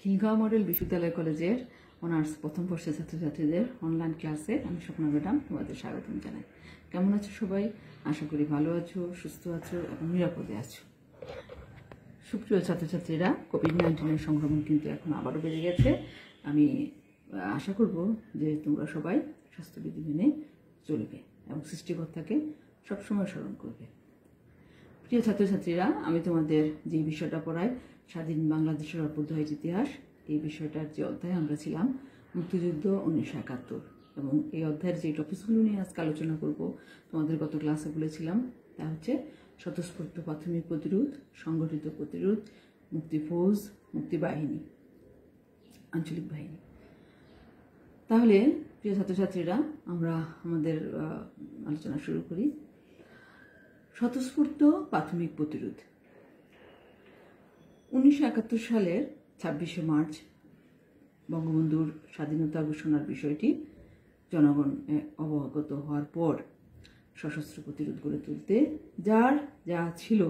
Khilgaon model বিশ্ববিদ্যালয় কলেজের honours প্রথম বর্ষের ছাত্রছাত্রীদের অনলাইন ক্লাসে আমি স্বপ্না ম্যাডাম তোমাদের স্বাগতম জানাই। কেমন আছো সবাই? আশা করি ভালো আছো, সুস্থ আছো এবং নিরাপদে আছো। সুপ্রিয় ছাত্রছাত্রীরা, কোভিড-19 সংক্রমণ কিন্তু এখন আবারও বেড়ে গেছে। আমি আশা করব যে তোমরা সবাই স্বাস্থ্যবিধি মেনে চলবে এবং সৃষ্টিকর্তাকে সবসময় স্মরণ করবে। প্রিয় ছাত্রছাত্রীরা, আমি তোমাদের যে বিষয়টা পড়াই স্বাধীন বাংলাদেশের অভ্যুদয়ের ইতিহাস, এই বিষয়টার যে অধ্যায়ে আমরা ছিলাম মুক্তিযুদ্ধ 1971, এবং এই অধ্যায়ের যে টপিকসগুলো নিয়ে আজকে আলোচনা করব তোমাদের গত ক্লাসে বলেছিলাম, তা হচ্ছে স্বতঃস্ফূর্ত প্রাথমিক প্রতিরোধ, সংগঠিত প্রতিরোধ, মুক্তি ফৌজ, মুক্তি বাহিনী, আঞ্চলিক বাহিনী। তাহলে প্রিয় ছাত্রছাত্রীরা, আমরা আমাদের আলোচনা শুরু করি। স্বতঃস্ফূর্ত প্রাথমিক প্রতিরোধ 1971 সালের 26শে মার্চ বঙ্গবন্ধুর স্বাধীনতা ঘোষণার বিষয়টি জনগণ অবগত হওয়ার পর সশস্ত্র প্রতিরোধ গড়ে তুলতে যার যা ছিল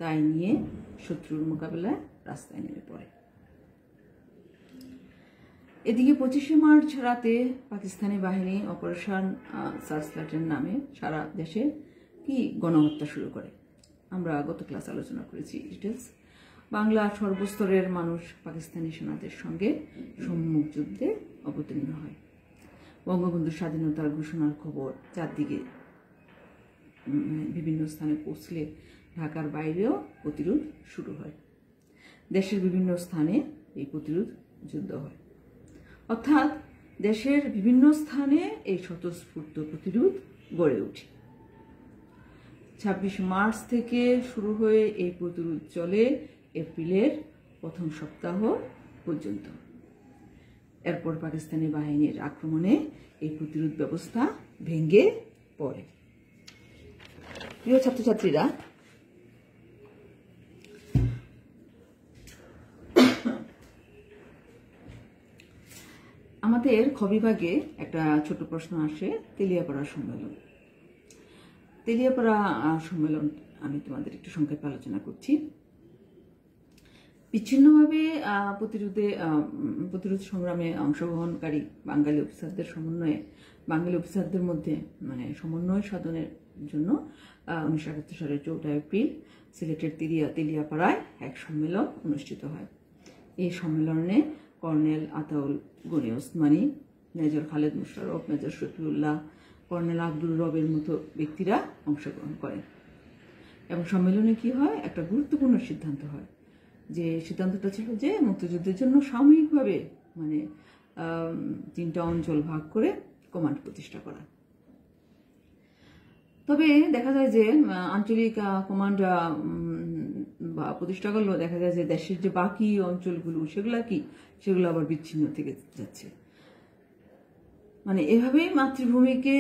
তাই নিয়ে শত্রুর মোকাবেলায় রাস্তায় নেমে পড়ে। এদিকে 25শে মার্চ রাতে পাকিস্তানি বাহিনী অপারেশন সার্চলাইটের নামে সারা দেশে গণহত্যা শুরু করে। আমরা গত ক্লাস আলোচনা করেছি ডিটেলস। বাংলার সর্বস্তরের মানুষ পাকিস্তানি সেনাদের সঙ্গে সম্মুখ যুদ্ধে অবতীর্ণ হয়। বঙ্গবন্ধুর স্বাধীনতার ঘোষণার খবর চারদিকে বিভিন্ন স্থানে পৌঁছলে ঢাকার বাইরেও প্রতিরোধ শুরু হয়। দেশের বিভিন্ন স্থানে এই প্রতিরোধ যুদ্ধ হয়, অর্থাৎ দেশের বিভিন্ন স্থানে এই স্বতঃস্ফূর্ত প্রতিরোধ গড়ে ওঠে। 26 মার্চ থেকে শুরু হয়ে এই প্রতিরোধ চলে এপ্রিলের প্রথম সপ্তাহ পর্যন্ত। এরপর পাকিস্তানি বাহিনীর আক্রমণে এই প্রতিরোধ ব্যবস্থা ভেঙে পড়ে। প্রিয় ছাত্রছাত্রীরা, আমাদের খ বিভাগে একটা ছোট প্রশ্ন আসে, তেলিয়াপাড়া সম্মেলন। তেলিয়াপাড়া সম্মেলন আমি তোমাদের একটু সংক্ষেপে আলোচনা করছি। বিচ্ছিন্নভাবে প্রতিরোধ সংগ্রামে অংশগ্রহণকারী বাঙালি অফিসারদের সমন্বয়ে বাঙালি অফিসারদের মধ্যে সমন্বয় সাধনের জন্য 1971 সালের 4 এপ্রিল সিলেটের তেলিয়াপাড়ায় এক সম্মেলন অনুষ্ঠিত হয়। এই সম্মেলনে colonel Ataul Gani Osmani, major Khaled Mosharraf, major Shafiullah, colonel Abdur রবের মতো ব্যক্তিরা অংশগ্রহণ করেন। এবং সম্মেলনে কি হয়, একটা গুরুত্বপূর্ণ সিদ্ধান্ত হয়। যে সিদ্ধান্তটা ছিল যে মুক্তিযুদ্ধের জন্য সাময়িকভাবে 3টা অঞ্চল ভাগ করে কমান্ড প্রতিষ্ঠা করা। তবে দেখা যায় যে আঞ্চলিক কমান্ড প্রতিষ্ঠা করলেও দেখা যায় যে দেশের যে বাকি অঞ্চলগুলো সেগুলো আবার বিচ্ছিন্ন থেকে যাচ্ছে। এভাবেই মাতৃভূমিকে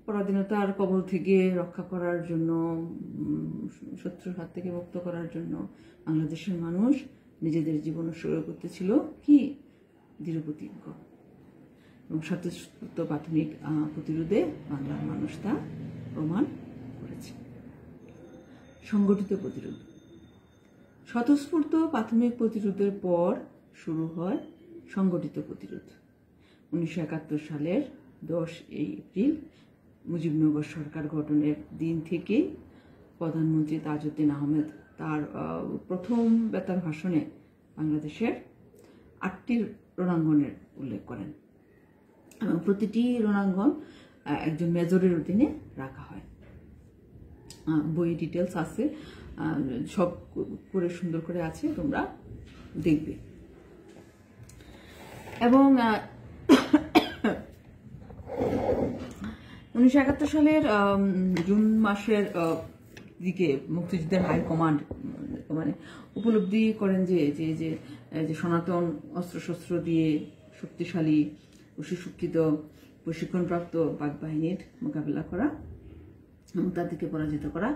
পরাধীনতার কবল থেকে রক্ষা করার জন্য, শত্রুর হাত থেকে মুক্ত করার জন্য বাংলাদেশের মানুষ নিজেদের জীবন উৎসর্গ করতেছিল দৃঢ়প্রতিজ্ঞ। এবং স্বতঃস্ফূর্ত প্রাথমিক প্রতিরোধে বাংলার মানুষ তা প্রমাণ করেছে। সংগঠিত প্রতিরোধ। স্বতঃস্ফূর্ত প্রাথমিক প্রতিরোধের পর শুরু হয় সংগঠিত প্রতিরোধ। 1971 সালের 10 এপ্রিল মুজিবনগর সরকার গঠনের দিন থেকে প্রধানমন্ত্রী তাজউদ্দিন আহমেদ তার প্রথম বেতার ভাষণে বাংলাদেশের 8টি রণাঙ্গনের উল্লেখ করেন, এবং প্রতিটি রণাঙ্গন একজন মেজরের অধীনে রাখা হয়। বই ডিটেলস আছে, সব করে সুন্দর করে আছে, তোমরা দেখবে। এবং 1971 সালের জুন মাসের দিকে মুক্তিযুদ্ধের হাইকমান্ড উপলব্ধি করেন যে সনাতন অস্ত্রশস্ত্র দিয়ে শক্তিশালী ও সুশিক্ষিত প্রশিক্ষণপ্রাপ্ত পাক বাহিনীর মোকাবিলা করা এবং তাদেরকে পরাজিত করা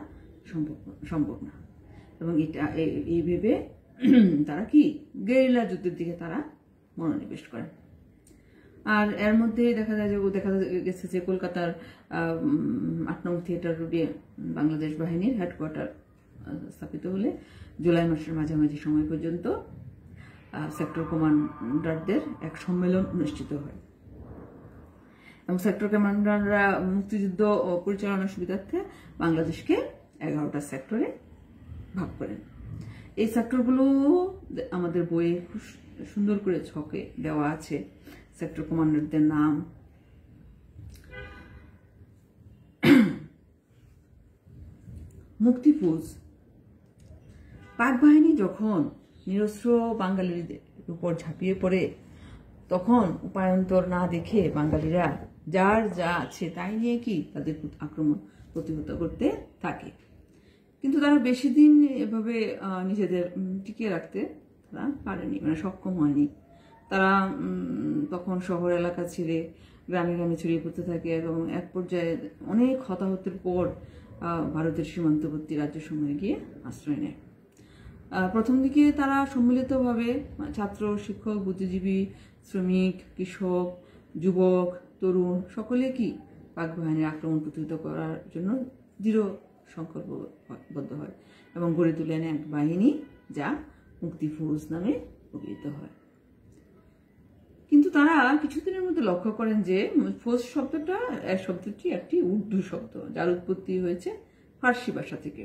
সম্ভব না। এবং এই ভেবে তারা গেরিলা যুদ্ধের দিকে তারা মনোনিবেশ করেন। আর এর মধ্যে দেখা গেছে যে কলকাতার 8 নং থিয়েটার রোডে বাংলাদেশ বাহিনীর হেডকোয়ার্টার স্থাপিত হলে জুলাই মাসের মাঝামাঝি সময় পর্যন্ত সেক্টর কমান্ডারদের এক সম্মেলন অনুষ্ঠিত হয় এবং সেক্টর কমান্ডাররা মুক্তিযুদ্ধ পরিচালনার সুবিধার্থে বাংলাদেশকে 11টা সেক্টরে ভাগ করেন। এই সেক্টরগুলো আমাদের বইয়ে খুব সুন্দর করে ছকে দেওয়া আছে সেক্টর কমান্ডারদের নাম। মুক্তিফৌজ, পাক বাহিনী যখন নিরস্ত্র বাঙালিদের উপর ঝাঁপিয়ে পড়ে তখন উপায়ন্তর না দেখে বাঙালিরা যার যা আছে তাই নিয়ে কি তাদের আক্রমণ প্রতিহত করতে থাকে, কিন্তু তারা বেশি দিন এভাবে নিজেদের টিকিয়ে রাখতে তারা পারেনি, মানে সক্ষম হয়নি। তারা তখন শহর এলাকা ছেড়ে গ্রামে গ্রামে ছড়িয়ে পড়তে থাকে এবং এক পর্যায়ে অনেক হতাহতের পর ভারতের সীমান্তবর্তী রাজ্যসমূহে গিয়ে আশ্রয় নেয়। প্রথম দিকে তারা সম্মিলিতভাবে ছাত্র, শিক্ষক, বুদ্ধিজীবী, শ্রমিক, কৃষক, যুবক, তরুণ সকলে কি পাক বাহিনীর আক্রমণ প্রতিহত করার জন্য দৃঢ় সংকল্পবদ্ধ হয় এবং গড়ে তুলেন এক বাহিনী যা মুক্তিফৌজ নামে অভিহিত হয়। কিন্তু তারা কিছুদিনের মধ্যে লক্ষ্য করেন যে ফৌজ শব্দটি একটি উর্দু শব্দ যার উৎপত্তি হয়েছে ফার্সি ভাষা থেকে।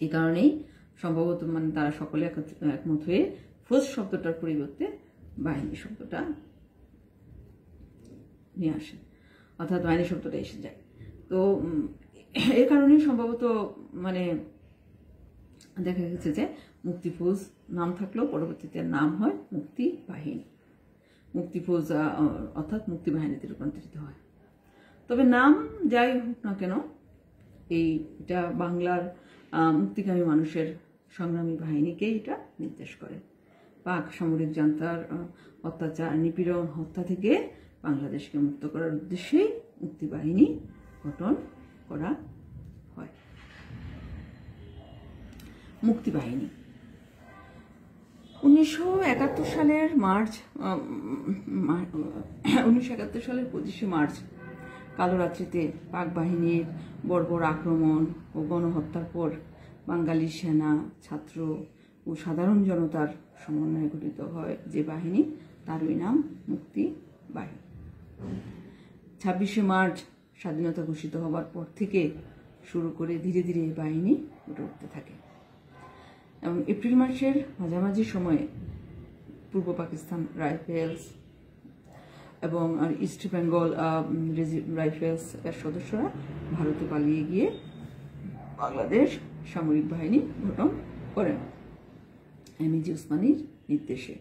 এই কারণেই সম্ভবত তারা সকলে একমত হয়ে ফৌজ শব্দটার পরিবর্তে বাহিনী শব্দটা নিয়ে আসেন, অর্থাৎ বাহিনী শব্দটা এসে যায়। তো এই কারণেই সম্ভবত দেখা গেছে যে মুক্তিফৌজ নাম থাকলেও পরবর্তীতে নাম হয় মুক্তি বাহিনী। মুক্তিফৌজ অর্থাৎ মুক্তি বাহিনীতে রূপান্তরিত হয়। তবে নাম যাই হোক না কেন, এটা বাংলার মুক্তিকামী মানুষের সংগ্রামী বাহিনীকেই এটা নির্দেশ করে। পাক সামরিক জান্তার অত্যাচার, নিপীড়ন, হত্যা থেকে বাংলাদেশকে মুক্ত করার উদ্দেশ্যেই মুক্তি বাহিনী গঠন করা হয়। মুক্তি বাহিনী 1971 সালের 25শে মার্চ কালোরাত্রিতে পাক বাহিনীর বর্বর আক্রমণ ও গণহত্যার পর বাঙালি সেনা, ছাত্র ও সাধারণ জনতার সমন্বয়ে গঠিত হয় যে বাহিনী, তারই নাম মুক্তি বাহিনী। 26শে মার্চ স্বাধীনতা ঘোষিত হবার পর থেকে শুরু করে ধীরে ধীরে এই বাহিনী গড়ে উঠতে থাকে এবং এপ্রিল মাসের মাঝামাঝি সময়ে পূর্ব পাকিস্তান রাইফেলস এবং ইস্ট বেঙ্গল রাইফেলস এর সদস্যরা ভারতে পালিয়ে গিয়ে বাংলাদেশ সামরিক বাহিনী গঠন করেন এমএজি ওসমানীর নির্দেশে,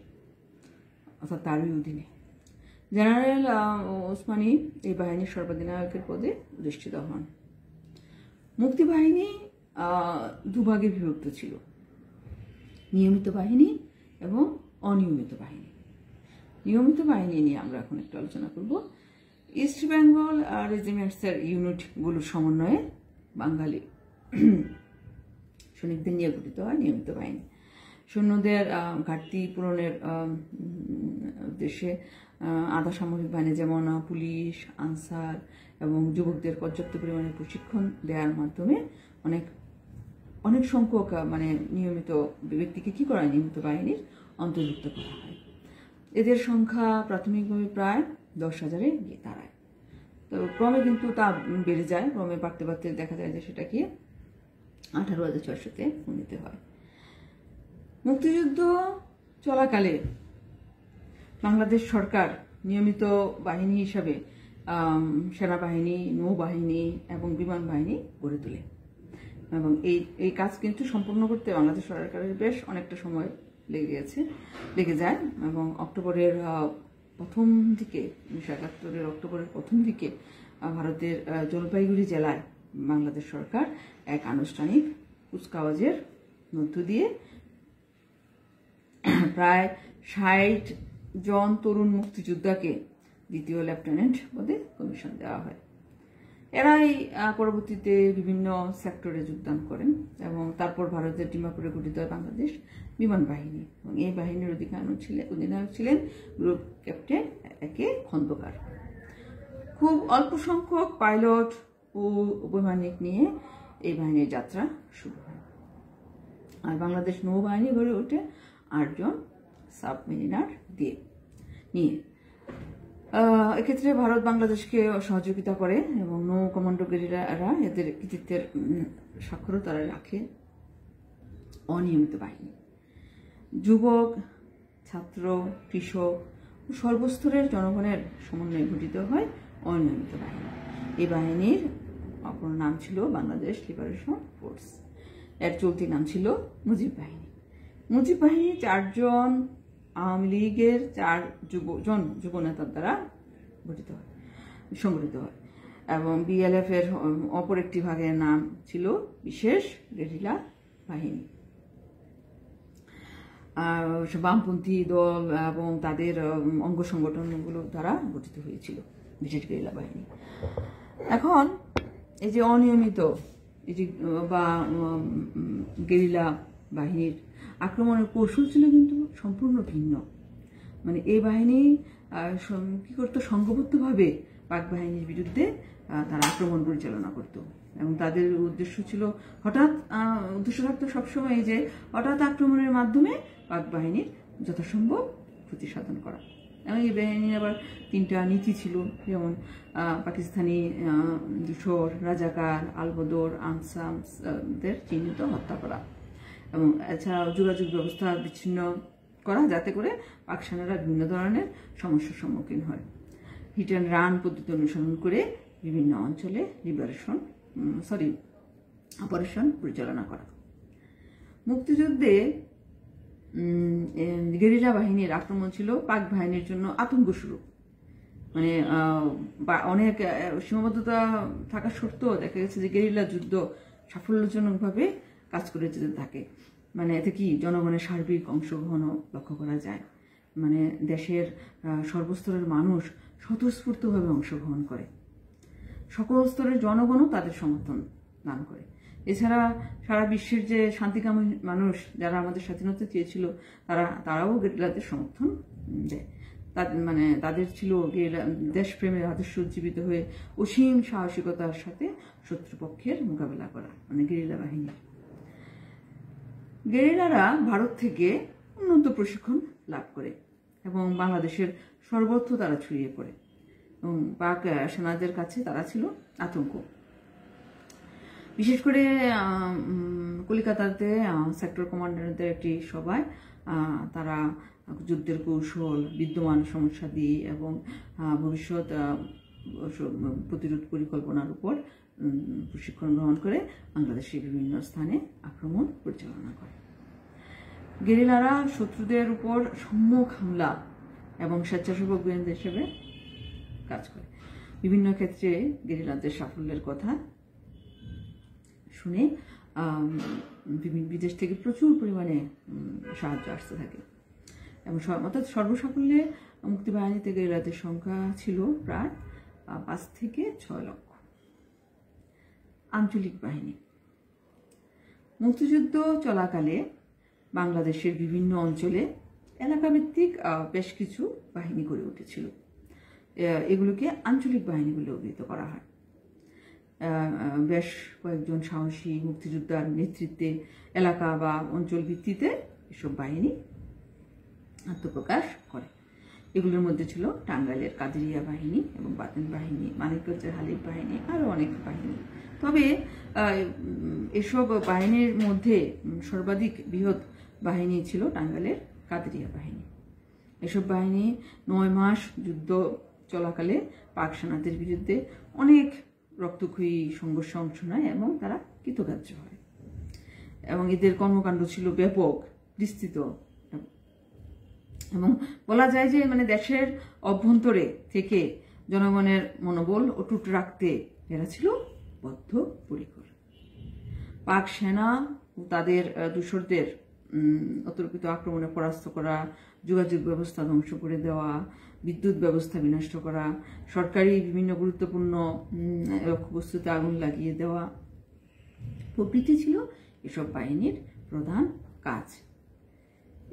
অর্থাৎ তারই অধীনে। জেনারেল ওসমানী এই বাহিনীর সর্বাধিনায়কের পদে অধিষ্ঠিত হন। মুক্তি বাহিনী দুভাগে বিভক্ত ছিল, নিয়মিত বাহিনী এবং অনিয়মিত বাহিনী। নিয়মিত বাহিনী নিয়ে আমরা এখন একটু আলোচনা করব। ইস্ট বেঙ্গল রেজিমেন্টসের ইউনিটগুলোর সমন্বয়ে বাঙালি সৈনিকদের নিয়ে গঠিত হয় নিয়মিত বাহিনী। সৈন্যদের ঘাটতি পূরণের উদ্দেশ্যে আধা সামরিক বাহিনী যেমন পুলিশ, আনসার এবং যুবকদের পর্যাপ্ত পরিমাণে প্রশিক্ষণ দেওয়ার মাধ্যমে অনেক সংখ্যক নিয়মিত ব্যক্তিকে কি করা হয়, নিয়মিত বাহিনীর অন্তর্ভুক্ত করা হয়। এদের সংখ্যা প্রাথমিকভাবে প্রায় 10,000-এ গিয়ে দাঁড়ায়। তো ক্রমে কিন্তু তা বেড়ে যায়, ক্রমে বাড়তে বাড়তে দেখা যায় যে সেটা কি 18,600-তে উন্নীত হয়। মুক্তিযুদ্ধ চলাকালে বাংলাদেশ সরকার নিয়মিত বাহিনী হিসাবে সেনাবাহিনী, নৌবাহিনী এবং বিমান বাহিনী গড়ে তোলে এবং এই কাজ কিন্তু সম্পূর্ণ করতে বাংলাদেশ সরকারের বেশ অনেকটা সময় লেগে যায় এবং অক্টোবরের প্রথম দিকে 1971 অক্টোবরের প্রথম দিকে ভারতের জলপাইগুড়ি জেলায় বাংলাদেশ সরকার এক আনুষ্ঠানিক কুচকাওয়াজের মধ্য দিয়ে প্রায় 60 জন তরুণ মুক্তিযোদ্ধাকে দ্বিতীয় লেফটেন্যান্ট পদে কমিশন দেওয়া হয়। এরাই পরবর্তীতে বিভিন্ন সেক্টরে যোগদান করেন এবং তারপর ভারতের ডিমাপুরে গঠিত হয় বাংলাদেশ বিমান বাহিনী এবং এই বাহিনীর অধিনায়ক ছিলেন গ্রুপ ক্যাপ্টেন একে খন্দকার। খুব অল্প সংখ্যক পাইলট ও বৈমানিক নিয়ে এই বাহিনীর যাত্রা শুরু হয়। আর বাংলাদেশ নৌবাহিনী গড়ে ওঠে 8 জন সাবমেরিনার নিয়ে এক্ষেত্রে ভারত বাংলাদেশকে সহযোগিতা করে এবং নৌ কমান্ডো গেরিলারা এদের কৃতিত্বের স্বাক্ষরও তারা রাখে। অনিয়মিত বাহিনী যুবক, ছাত্র, কৃষক ও সর্বস্তরের জনগণের সমন্বয়ে গঠিত হয় অনিয়মিত বাহিনী। এই বাহিনীর অপর নাম ছিল বাংলাদেশ লিবারেশন ফোর্স। এর চলতি নাম ছিল মুজিব বাহিনী। মুজিব বাহিনী 4 জন আওয়ামী লীগের 4 যুব নেতার দ্বারা সংগঠিত হয় এবং বিএলএফ এর অপর একটি ভাগের নাম ছিল বিশেষ গেরিলা বাহিনী। বামপন্থী দল এবং তাদের অঙ্গ সংগঠনগুলো দ্বারা গঠিত হয়েছিল বিশেষ গেরিলা বাহিনী। এখন এই যে অনিয়মিত এই যে বা গেরিলা বাহিনীর আক্রমণের কৌশল ছিল কিন্তু সম্পূর্ণ ভিন্ন। মানে এই বাহিনী কি করতো, সংঘবদ্ধভাবে পাক বাহিনীর বিরুদ্ধে তারা আক্রমণ পরিচালনা করত এবং তাদের উদ্দেশ্য ছিল উদ্দেশ্য থাকতো সবসময় যে হঠাৎ আক্রমণের মাধ্যমে পাক বাহিনীর যথাসম্ভব ক্ষতি সাধন করা। এবং এই বাহিনীর আবার 3টা নীতি ছিল, যেমন পাকিস্তানি দুশোর, রাজাকার, আলবদর, আনসারদের চিহ্নিত হত্যা করা এবং এছাড়াও যোগাযোগ ব্যবস্থা বিচ্ছিন্ন করা, যাতে করে পাক সেনারা বিভিন্ন ধরনের সমস্যার সম্মুখীন হয়। হিট অ্যান্ড রান পদ্ধতি অনুসরণ করে বিভিন্ন অঞ্চলে অপারেশন পরিচালনা করা। মুক্তিযুদ্ধে গেরিলা বাহিনীর আক্রমণ ছিল পাক বাহিনীর জন্য আতঙ্ক স্বরূপ। মানে অনেক সীমাবদ্ধতা থাকা সত্ত্বেও দেখা গেছে যে গেরিলা যুদ্ধ সাফল্যজনকভাবে কাজ করে যেতে থাকে। মানে এতে কি জনগণের সার্বিক অংশগ্রহণও লক্ষ্য করা যায়। মানে দেশের সর্বস্তরের মানুষ স্বতঃস্ফূর্তভাবে অংশগ্রহণ করে, সকল স্তরের জনগণও তাদের সমর্থন দান করে। এছাড়া সারা বিশ্বের যে শান্তিকামী মানুষ যারা আমাদের স্বাধীনতা চেয়েছিল তারাও গেরিলাদের সমর্থন দেয়। তাদের ছিল দেশপ্রেমের আদর্শ উজ্জীবিত হয়ে অসীম সাহসিকতার সাথে শত্রুপক্ষের মোকাবেলা করা, মানে গেরিলা বাহিনী। গেরিলারা ভারত থেকে উন্নত প্রশিক্ষণ লাভ করে এবং বাংলাদেশের সর্বত্র তারা ছড়িয়ে পড়ে এবং পাক সেনাদের কাছে তারা ছিল আতঙ্ক। বিশেষ করে কলকাতাতে সেক্টর কমান্ডারদের একটি সভায় তারা যুদ্ধের কৌশল, বিদ্যমান সমস্যা দিয়ে এবং ভবিষ্যৎ প্রতিরোধ পরিকল্পনার উপর প্রশিক্ষণ গ্রহণ করে বাংলাদেশের বিভিন্ন স্থানে আক্রমণ পরিচালনা করে। গেরিলারা শত্রুদের উপর সম্মুখ হামলা এবং স্বেচ্ছাসেবক গোয়েন্দা হিসেবে কাজ করে। বিভিন্ন ক্ষেত্রে গেরিলাদের সাফল্যের কথা শুনে বিদেশ থেকে প্রচুর পরিমাণে সাহায্য আসতে থাকে এবং অর্থাৎ সর্বসাফল্যে মুক্তিবাহিনীতে গেরিলাদের সংখ্যা ছিল প্রায় 5 থেকে 6 লক্ষ। আঞ্চলিক বাহিনী মুক্তিযুদ্ধ চলাকালে বাংলাদেশের বিভিন্ন অঞ্চলে এলাকাভিত্তিক বেশ কিছু বাহিনী গড়ে উঠেছিল। এগুলোকে আঞ্চলিক বাহিনী বলে অভিহিত করা হয়। বেশ কয়েকজন সাহসী মুক্তিযোদ্ধার নেতৃত্বে এলাকা বা অঞ্চল ভিত্তিতে এসব বাহিনী আত্মপ্রকাশ করে। এগুলোর মধ্যে ছিল টাঙ্গাইলের কাদেরিয়া বাহিনী এবং বাতেন বাহিনী, মানিকগঞ্জের হালিফ বাহিনী, আরও অনেক বাহিনী। তবে এসব বাহিনীর মধ্যে সর্বাধিক বৃহৎ বাহিনী ছিল টাঙ্গাইলের কাদেরিয়া বাহিনী। এসব বাহিনী 9 মাস যুদ্ধ চলাকালে পাক সেনাদের বিরুদ্ধে অনেক রক্তক্ষয়ী সংঘর্ষে অংশ নেয় এবং তারা কৃতকার্য হয় এবং এদের কর্মকাণ্ড ছিল ব্যাপক, বিস্তৃত এবং বলা যায় যে মানে দেশের অভ্যন্তরে থেকে জনগণের মনোবল অটুট রাখতে এরা ছিল বদ্ধপরিকর। পাক সেনা ও তাদের দূষরদের অতর্কিত আক্রমণে পরাস্ত করা, যোগাযোগ ব্যবস্থা ধ্বংস করে দেওয়া, বিদ্যুৎ ব্যবস্থা বিনষ্ট করা, সরকারি বিভিন্ন গুরুত্বপূর্ণ লক্ষ্যবস্তুতে আগুন লাগিয়ে দেওয়া প্রভৃতি ছিল এসব বাহিনীর প্রধান কাজ।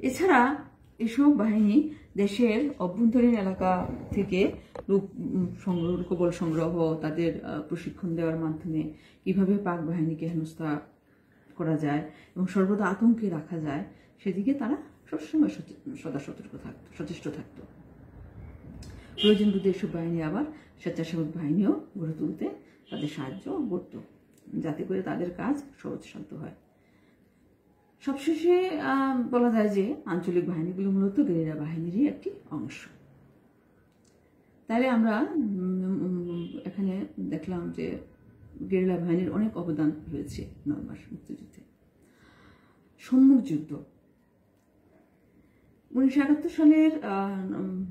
এছাড়া এসব বাহিনী দেশের অভ্যন্তরীণ এলাকা থেকে লোকবল সংগ্রহ, তাদের প্রশিক্ষণ দেওয়ার মাধ্যমে কিভাবে পাক বাহিনীকে হেনস্থা করা যায় এবং সর্বদা আতঙ্কে রাখা যায় সেদিকে তারা সবসময় সদা সচেষ্ট থাকত। প্রয়োজন বুঝে এসব বাহিনী আবার স্বেচ্ছাসেবক বাহিনীও গড়ে তুলতে তাদের সাহায্য করত, যাতে করে তাদের কাজ সহজসাধ্য হয়। সবশেষে বলা যায় যে আঞ্চলিক বাহিনীগুলো মূলত গেরিলা বাহিনীরই একটি অংশ। তাহলে আমরা এখানে দেখলাম যে গেরিলা বাহিনীর অনেক অবদান হয়েছে 9 মাস মুক্তিযুদ্ধে। সম্মুখ যুদ্ধ 1971 সালের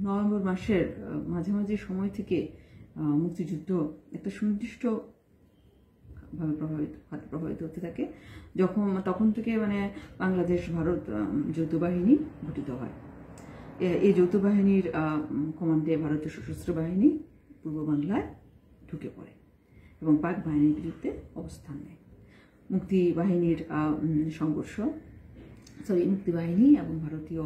নভেম্বর মাসের মাঝামাঝি সময় থেকে মুক্তিযুদ্ধ একটা সুনির্দিষ্ট ভাবে প্রভাবিত হতে থাকে। তখন থেকে মানে বাংলাদেশ ভারত যৌথ বাহিনী গঠিত হয়। এই যৌথ বাহিনীর কমান্ডে ভারতীয় সশস্ত্র বাহিনী পূর্ব বাংলায় ঢুকে পড়ে এবং পাক বাহিনীর বিরুদ্ধে অবস্থান নেয়। মুক্তি বাহিনী এবং ভারতীয়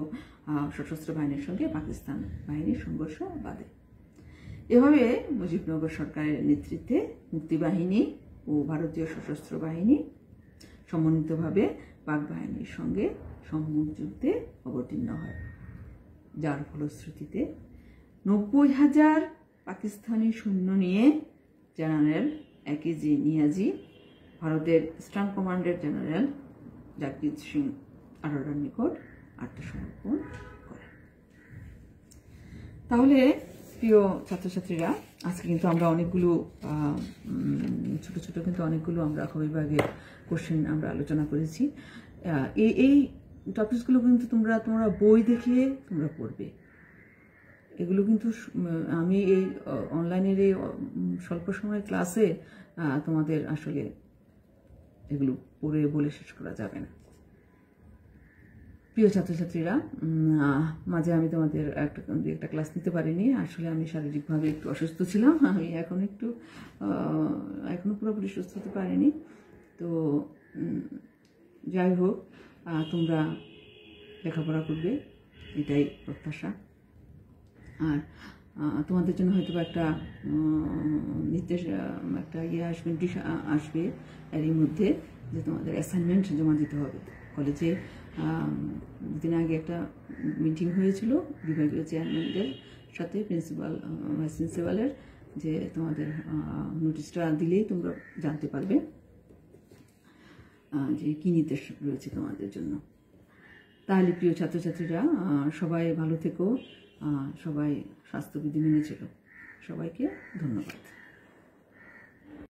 সশস্ত্র বাহিনীর সঙ্গে পাকিস্তান বাহিনীর সংঘর্ষ বাধে। এভাবে মুজিবনগর সরকারের নেতৃত্বে মুক্তিবাহিনী ও ভারতীয় সশস্ত্র বাহিনী সমন্বিতভাবে পাক বাহিনীর সঙ্গে সম্মুখ যুদ্ধে অবতীর্ণ হয়, যার ফলশ্রুতিতে 90,000 পাকিস্তানি সৈন্য নিয়ে জেনারেল AKG নিয়াজি ভারতের ইস্টার্ন কমান্ডের জেনারেল জগজিৎ সিং আরোরার নিকট আত্মসমর্পণ করে। তাহলে প্রিয় ছাত্রছাত্রীরা, আজকে কিন্তু আমরা অনেকগুলো ছোট ছোট কিন্তু অনেকগুলো আমরা বিভাগের কোশ্চেন আমরা আলোচনা করেছি। এই টপিকসগুলো কিন্তু তোমরা বই দেখে তোমরা পড়বে। এগুলো কিন্তু আমি এই অনলাইনের এই স্বল্প সময়ের ক্লাসে তোমাদের আসলে এগুলো পড়ে বলে শেষ করা যাবে না। প্রিয় ছাত্রছাত্রীরা, মাঝে আমি তোমাদের একটা ক্লাস নিতে পারিনি। আসলে আমি শারীরিকভাবে একটু অসুস্থ ছিলাম। আমি এখনো পুরোপুরি সুস্থ হতে পারিনি। তো যাই হোক, তোমরা লেখাপড়া করবে, এটাই প্রত্যাশা। আর তোমাদের জন্য হয়তো একটা নির্দেশ একটা নোটিশ আসবে এরই মধ্যে, যে তোমাদের অ্যাসাইনমেন্ট জমা দিতে হবে। কলেজে দিন আগে একটা মিটিং হয়েছিল বিভাগীয় চেয়ারম্যানদের সাথে, প্রিন্সিপাল ভাইস প্রিন্সিপালের, যে তোমাদের নোটিশটা দিলেই তোমরা জানতে পারবে যে কী নির্দেশ রয়েছে তোমাদের জন্য। তাহলে প্রিয় ছাত্রছাত্রীরা, সবাই ভালো থেকো, সবাই স্বাস্থ্যবিধি মেনে চলো। সবাইকে ধন্যবাদ।